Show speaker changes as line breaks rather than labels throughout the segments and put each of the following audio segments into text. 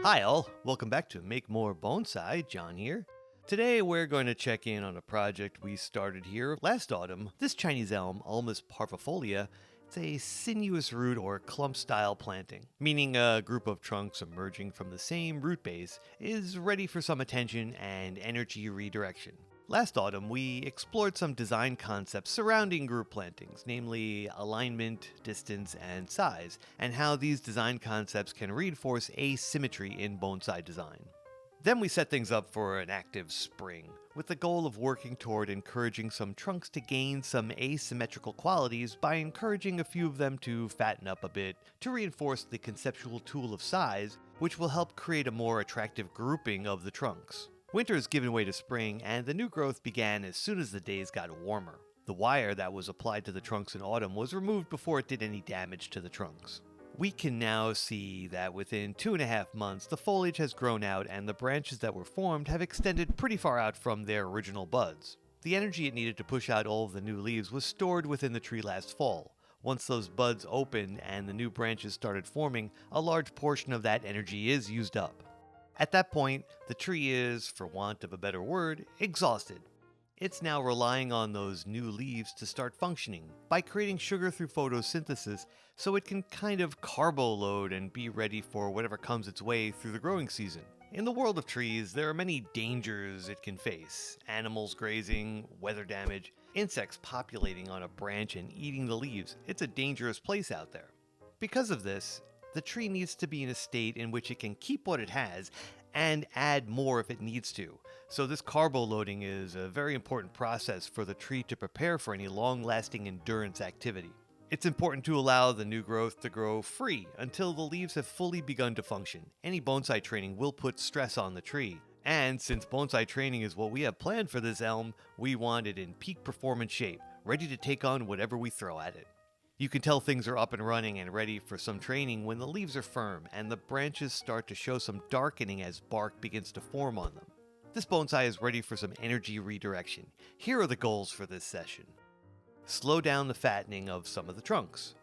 Hi all, welcome back to Make More Bonsai, John here. Today we're going to check in on a project we started here last autumn. This Chinese elm, Ulmus parvifolia, it's a sinuous root or clump style planting, meaning a group of trunks emerging from the same root base is ready for some attention and energy redirection. Last autumn, we explored some design concepts surrounding group plantings, namely alignment, distance, and size, and how these design concepts can reinforce asymmetry in bonsai design. Then we set things up for an active spring, with the goal of working toward encouraging some trunks to gain some asymmetrical qualities by encouraging a few of them to fatten up a bit to reinforce the conceptual tool of size, which will help create a more attractive grouping of the trunks. Winter has given way to spring, and the new growth began as soon as the days got warmer. The wire that was applied to the trunks in autumn was removed before it did any damage to the trunks. We can now see that within 2.5 months, the foliage has grown out and the branches that were formed have extended pretty far out from their original buds. The energy it needed to push out all of the new leaves was stored within the tree last fall. Once those buds opened and the new branches started forming, a large portion of that energy is used up. At that point, the tree is, for want of a better word, exhausted. It's now relying on those new leaves to start functioning by creating sugar through photosynthesis so it can kind of carbo load and be ready for whatever comes its way through the growing season. In the world of trees, there are many dangers it can face. Animals grazing, weather damage, insects populating on a branch and eating the leaves. It's a dangerous place out there. Because of this, the tree needs to be in a state in which it can keep what it has and add more if it needs to. So this carbo loading is a very important process for the tree to prepare for any long-lasting endurance activity. It's important to allow the new growth to grow free until the leaves have fully begun to function. Any bonsai training will put stress on the tree. And since bonsai training is what we have planned for this elm, we want it in peak performance shape, ready to take on whatever we throw at it. You can tell things are up and running and ready for some training when the leaves are firm and the branches start to show some darkening as bark begins to form on them. This bonsai is ready for some energy redirection. Here are the goals for this session. Slow down the fattening of some of the trunks.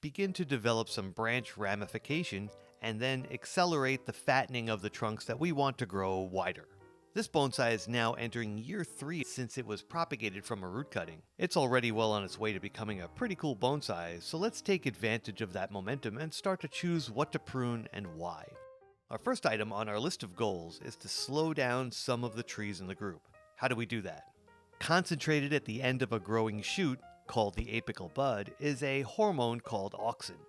Begin to develop some branch ramification and then accelerate the fattening of the trunks that we want to grow wider. This bonsai is now entering year 3 since it was propagated from a root cutting. It's already well on its way to becoming a pretty cool bonsai, so let's take advantage of that momentum and start to choose what to prune and why. Our first item on our list of goals is to slow down some of the trees in the group. How do we do that? Concentrated at the end of a growing shoot, called the apical bud, is a hormone called auxin.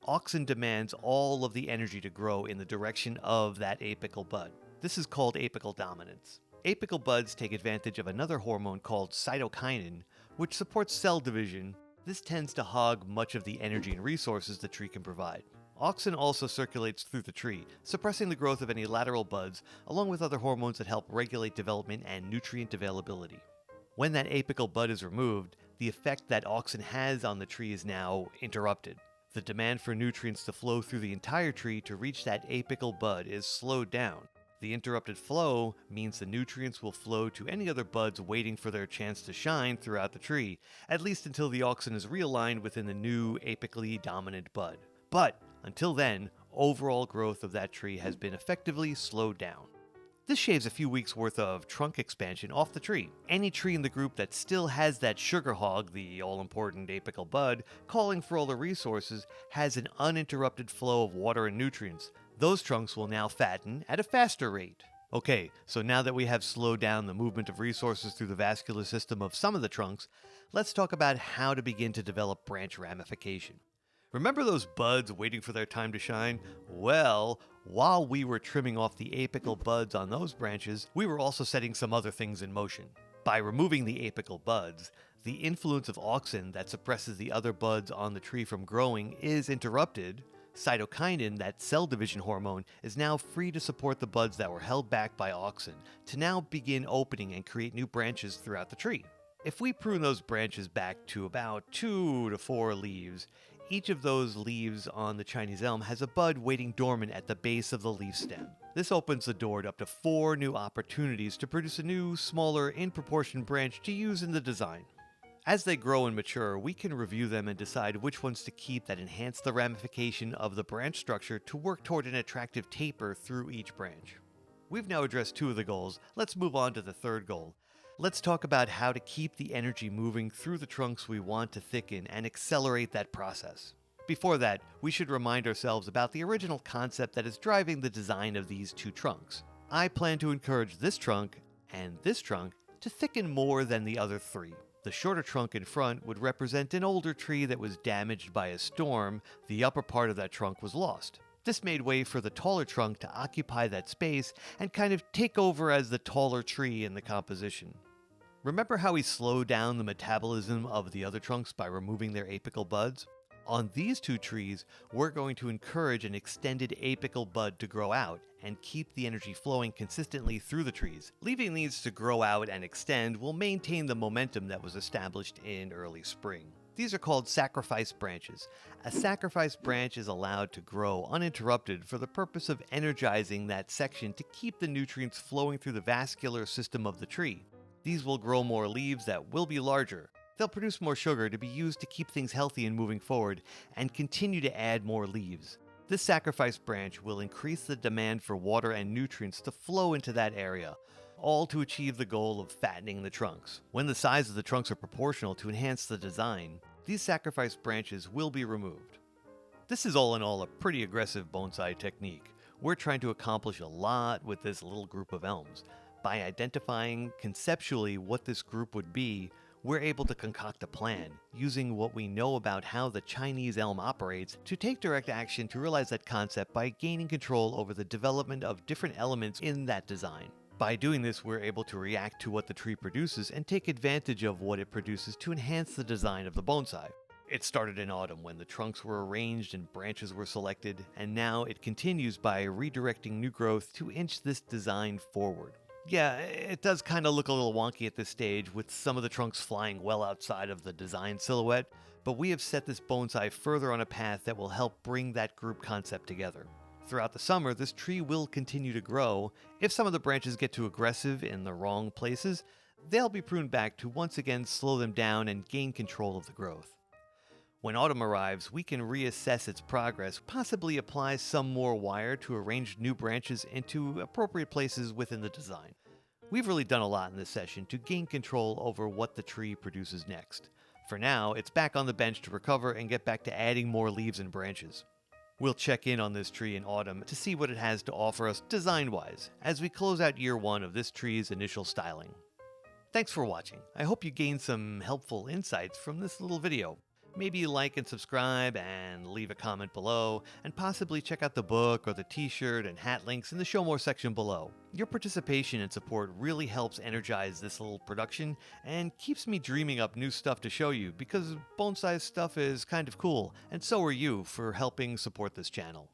Auxin demands all of the energy to grow in the direction of that apical bud. This is called apical dominance. Apical buds take advantage of another hormone called cytokinin, which supports cell division. This tends to hog much of the energy and resources the tree can provide. Auxin also circulates through the tree, suppressing the growth of any lateral buds, along with other hormones that help regulate development and nutrient availability. When that apical bud is removed, the effect that auxin has on the tree is now interrupted. The demand for nutrients to flow through the entire tree to reach that apical bud is slowed down. The interrupted flow means the nutrients will flow to any other buds waiting for their chance to shine throughout the tree, at least until the auxin is realigned within the new apically dominant bud. But until then, overall growth of that tree has been effectively slowed down. This shaves a few weeks worth of trunk expansion off the tree. Any tree in the group that still has that sugar hog, the all-important apical bud, calling for all the resources, has an uninterrupted flow of water and nutrients. Those trunks will now fatten at a faster rate. Okay, so now that we have slowed down the movement of resources through the vascular system of some of the trunks, let's talk about how to begin to develop branch ramification. Remember those buds waiting for their time to shine? Well, while we were trimming off the apical buds on those branches, we were also setting some other things in motion. By removing the apical buds, the influence of auxin that suppresses the other buds on the tree from growing is interrupted. Cytokinin, that cell division hormone, is now free to support the buds that were held back by auxin to now begin opening and create new branches throughout the tree. If we prune those branches back to about 2 to 4 leaves, each of those leaves on the Chinese elm has a bud waiting dormant at the base of the leaf stem. This opens the door to up to 4 new opportunities to produce a new, smaller, in proportion branch to use in the design. As they grow and mature, we can review them and decide which ones to keep that enhance the ramification of the branch structure to work toward an attractive taper through each branch. We've now addressed 2 of the goals. Let's move on to the 3rd goal. Let's talk about how to keep the energy moving through the trunks we want to thicken and accelerate that process. Before that, we should remind ourselves about the original concept that is driving the design of these 2 trunks. I plan to encourage this trunk and this trunk to thicken more than the other 3. The shorter trunk in front would represent an older tree that was damaged by a storm. The upper part of that trunk was lost. This made way for the taller trunk to occupy that space and kind of take over as the taller tree in the composition. Remember how we slowed down the metabolism of the other trunks by removing their apical buds? On these 2 trees, we're going to encourage an extended apical bud to grow out and keep the energy flowing consistently through the trees. Leaving these to grow out and extend will maintain the momentum that was established in early spring. These are called sacrifice branches. A sacrifice branch is allowed to grow uninterrupted for the purpose of energizing that section to keep the nutrients flowing through the vascular system of the tree. These will grow more leaves that will be larger. They'll produce more sugar to be used to keep things healthy and moving forward, and continue to add more leaves. This sacrifice branch will increase the demand for water and nutrients to flow into that area, all to achieve the goal of fattening the trunks. When the size of the trunks are proportional to enhance the design, these sacrifice branches will be removed. This is all in all a pretty aggressive bonsai technique. We're trying to accomplish a lot with this little group of elms. By identifying conceptually what this group would be, we're able to concoct a plan, using what we know about how the Chinese elm operates to take direct action to realize that concept by gaining control over the development of different elements in that design. By doing this, we're able to react to what the tree produces and take advantage of what it produces to enhance the design of the bonsai. It started in autumn when the trunks were arranged and branches were selected, and now it continues by redirecting new growth to inch this design forward. Yeah, it does kind of look a little wonky at this stage, with some of the trunks flying well outside of the design silhouette, but we have set this bonsai further on a path that will help bring that group concept together. Throughout the summer, this tree will continue to grow. If some of the branches get too aggressive in the wrong places, they'll be pruned back to once again slow them down and gain control of the growth. When autumn arrives, we can reassess its progress, possibly apply some more wire to arrange new branches into appropriate places within the design. We've really done a lot in this session to gain control over what the tree produces next. For now, it's back on the bench to recover and get back to adding more leaves and branches. We'll check in on this tree in autumn to see what it has to offer us design-wise as we close out year 1 of this tree's initial styling. Thanks for watching. I hope you gained some helpful insights from this little video. Maybe like and subscribe and leave a comment below, and possibly check out the book or the t-shirt and hat links in the Show More section below. Your participation and support really helps energize this little production and keeps me dreaming up new stuff to show you, because bonsai stuff is kind of cool, and so are you for helping support this channel.